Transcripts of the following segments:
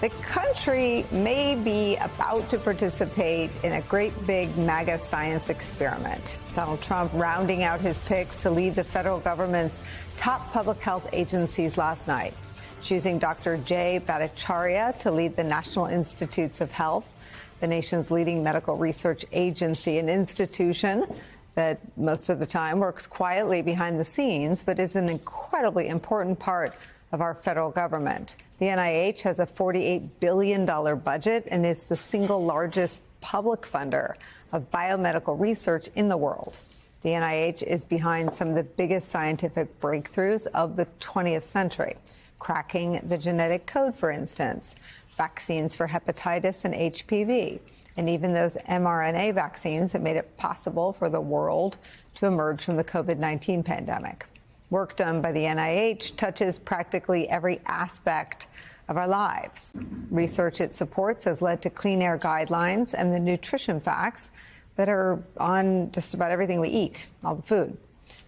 The country may be about to participate in a great big MAGA science experiment. Donald Trump rounding out his picks to lead the federal government's top public health agencies last night, choosing Dr. Jay Bhattacharya to lead the National Institutes of Health, the nation's leading medical research agency, an institution that most of the time works quietly behind the scenes, but is an incredibly important part of our federal government. The NIH has a $48 billion budget and is the single largest public funder of biomedical research in the world. The NIH is behind some of the biggest scientific breakthroughs of the 20th century, cracking the genetic code, for instance, vaccines for hepatitis and HPV, and even those mRNA vaccines that made it possible for the world to emerge from the COVID-19 pandemic. Work done by the NIH touches practically every aspect of our lives. Research it supports has led to clean air guidelines and the nutrition facts that are on just about everything we eat, all the food.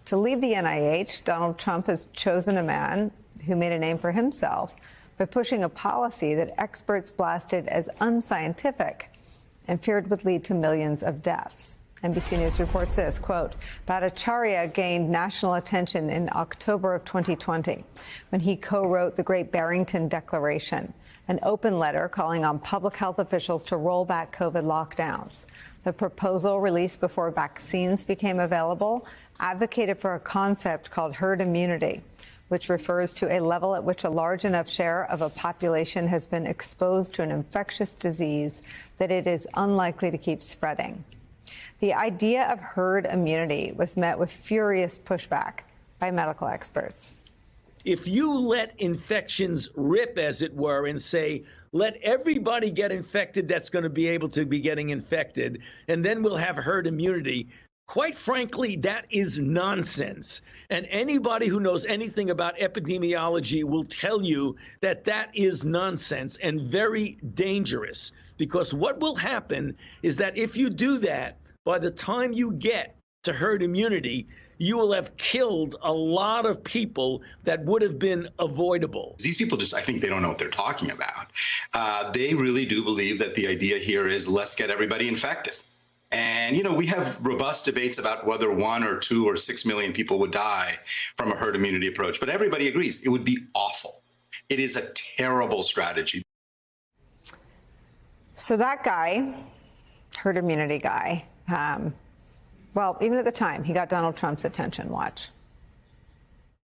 To lead the NIH, Donald Trump has chosen a man who made a name for himself by pushing a policy that experts blasted as unscientific and feared would lead to millions of deaths. NBC News reports this, quote, Bhattacharya gained national attention in October of 2020 when he co-wrote the Great Barrington Declaration, an open letter calling on public health officials to roll back COVID lockdowns. The proposal, released before vaccines became available, advocated for a concept called herd immunity, which refers to a level at which a large enough share of a population has been exposed to an infectious disease that it is unlikely to keep spreading. The idea of herd immunity was met with furious pushback by medical experts. If you let infections rip, as it were, and say, let everybody get infected that's going to be able to be getting infected, and then we'll have herd immunity, quite frankly, that is nonsense. And anybody who knows anything about epidemiology will tell you that that is nonsense and very dangerous. Because what will happen is that if you do that, by the time you get to herd immunity, you will have killed a lot of people that would have been avoidable. These people just, I think they don't know what they're talking about. They really do believe that the idea here is let's get everybody infected. And, you know, we have robust debates about whether 1 or 2 or 6 million people would die from a herd immunity approach. But everybody agrees it would be awful. It is a terrible strategy. So that guy, herd immunity guy, well, even at the time, he got Donald Trump's attention. Watch.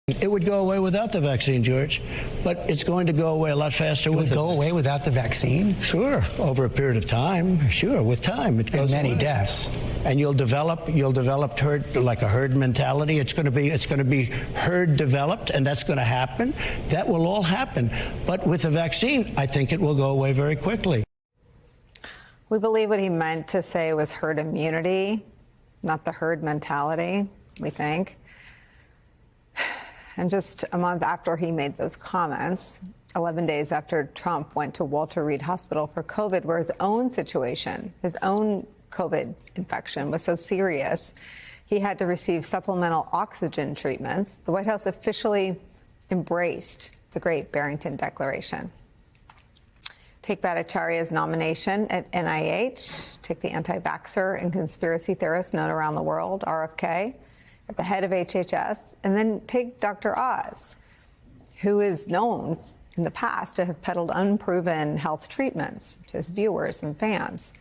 It would go away without the vaccine, George, but it's going to go away a lot faster with it. It would go away without the vaccine? Sure, over a period of time. Sure, with time it goes and many away. Deaths. And you'll develop herd, like a herd mentality. It's going to be herd developed, and that's going to happen. That will all happen. But with the vaccine, I think it will go away very quickly. We believe what he meant to say was herd immunity, not the herd mentality, we think. And just a month after he made those comments, 11 days after Trump went to Walter Reed Hospital for COVID, where his own situation, his own COVID infection was so serious, he had to receive supplemental oxygen treatments. The White House officially embraced the Great Barrington Declaration. Take Bhattacharya's nomination at NIH, take the anti-vaxxer and conspiracy theorist known around the world, RFK, at the head of HHS, and then take Dr. Oz, who is known in the past to have peddled unproven health treatments to his viewers and fans,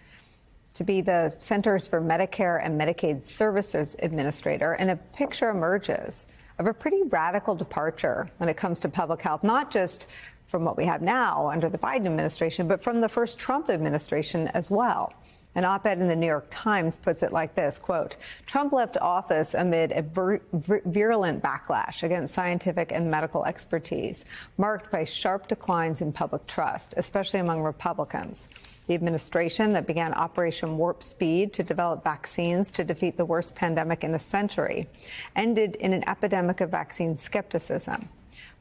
to be the Centers for Medicare and Medicaid Services Administrator, and a picture emerges of a pretty radical departure when it comes to public health, not just from what we have now under the Biden administration, but from the first Trump administration as well. An op-ed in the New York Times puts it like this, quote, Trump left office amid a virulent backlash against scientific and medical expertise, marked by sharp declines in public trust, especially among Republicans. The administration that began Operation Warp Speed to develop vaccines to defeat the worst pandemic in a century ended in an epidemic of vaccine skepticism.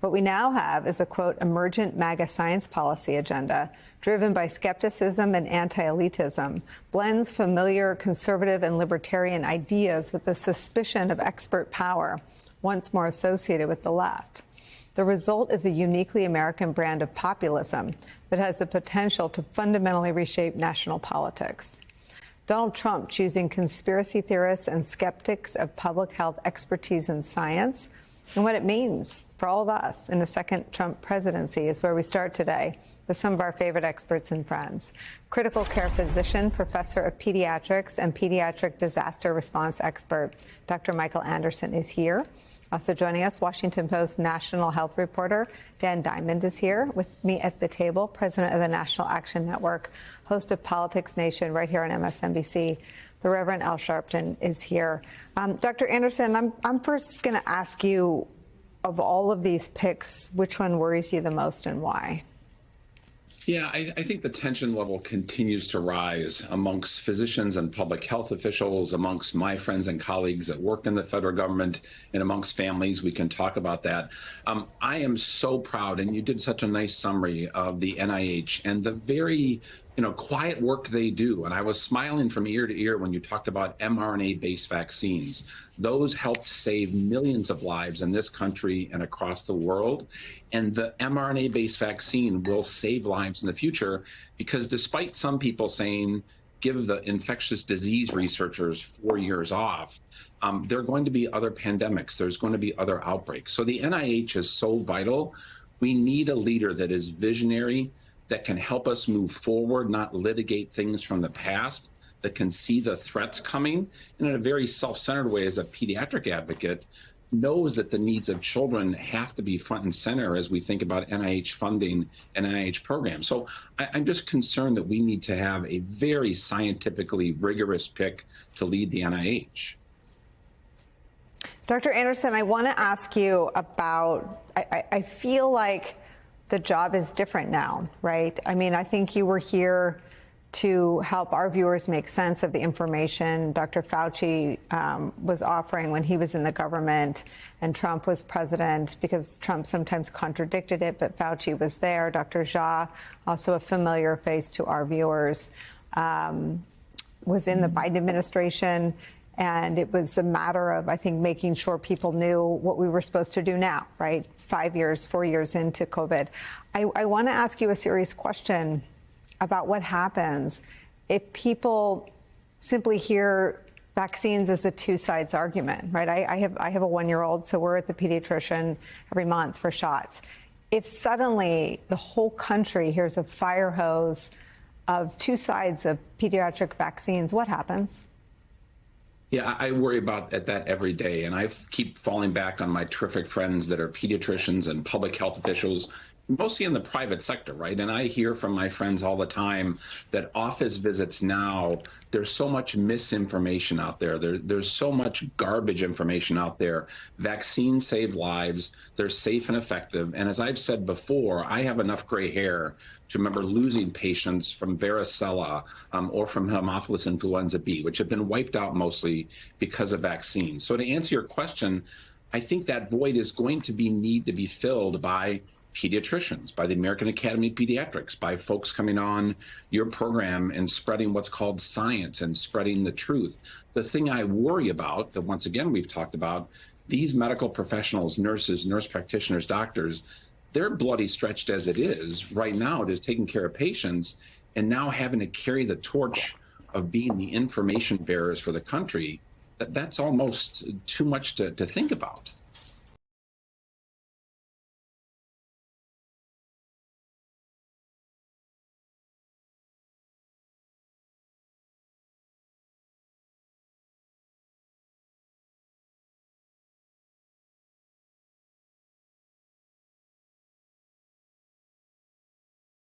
What we now have is a, quote, emergent MAGA science policy agenda driven by skepticism and anti-elitism, blends familiar conservative and libertarian ideas with the suspicion of expert power, once more associated with the left. The result is a uniquely American brand of populism that has the potential to fundamentally reshape national politics. Donald Trump choosing conspiracy theorists and skeptics of public health expertise in science and what it means for all of us in the second Trump presidency is where we start today with some of our favorite experts and friends. Critical care physician, professor of pediatrics, and pediatric disaster response expert, Dr. Michael Anderson is here. Also joining us, Washington Post national health reporter Dan Diamond is here with me at the table, president of the National Action Network, host of Politics Nation right here on MSNBC. The Reverend Al Sharpton is here. Dr. Anderson, I'm first going to ask you, of all of these picks, which one worries you the most and why? Yeah, I think the tension level continues to rise amongst physicians and public health officials, amongst my friends and colleagues that work in the federal government, and amongst families. We can talk about that. I am so proud, and you did such a nice summary of the NIH and the very quiet work they do. And I was smiling from ear to ear when you talked about mRNA-based vaccines. Those helped save millions of lives in this country and across the world. And the mRNA-based vaccine will save lives in the future because despite some people saying, give the infectious disease researchers 4 years off, there are going to be other pandemics. There's going to be other outbreaks. So the NIH is so vital. We need a leader that is visionary, that can help us move forward, not litigate things from the past, that can see the threats coming, and in a very self-centered way as a pediatric advocate, knows that the needs of children have to be front and center as we think about NIH funding and NIH programs. So I'm just concerned that we need to have a very scientifically rigorous pick to lead the NIH. Dr. Anderson, I want to ask you about, I feel like the job is different now, right? I mean, I think you were here to help our viewers make sense of the information Dr. Fauci was offering when he was in the government and Trump was president, because Trump sometimes contradicted it, but Fauci was there. Dr. Jha, also a familiar face to our viewers, was in the Biden administration. And it was a matter of, I think, making sure people knew what we were supposed to do now, right? 4 years into COVID. I want to ask you a serious question about what happens if people simply hear vaccines as a two sides argument, right? I have a 1-year-old, so we're at the pediatrician every month for shots. If suddenly the whole country hears a fire hose of two sides of pediatric vaccines, what happens? Yeah, I worry about that every day, and I keep falling back on my terrific friends that are pediatricians and public health officials, mostly in the private sector, right? And I hear from my friends all the time that office visits now, there's so much misinformation out there. There's so much garbage information out there. Vaccines save lives. They're safe and effective. And as I've said before, I have enough gray hair to remember losing patients from varicella or from Haemophilus influenza B, which have been wiped out mostly because of vaccines. So to answer your question, I think that void is going to need to be filled by pediatricians, by the American Academy of Pediatrics, by folks coming on your program and spreading what's called science and spreading the truth. The thing I worry about, that once again we've talked about, these medical professionals, nurses, nurse practitioners, doctors, they're bloody stretched as it is right now, just taking care of patients, and now having to carry the torch of being the information bearers for the country. That's almost too much to think about.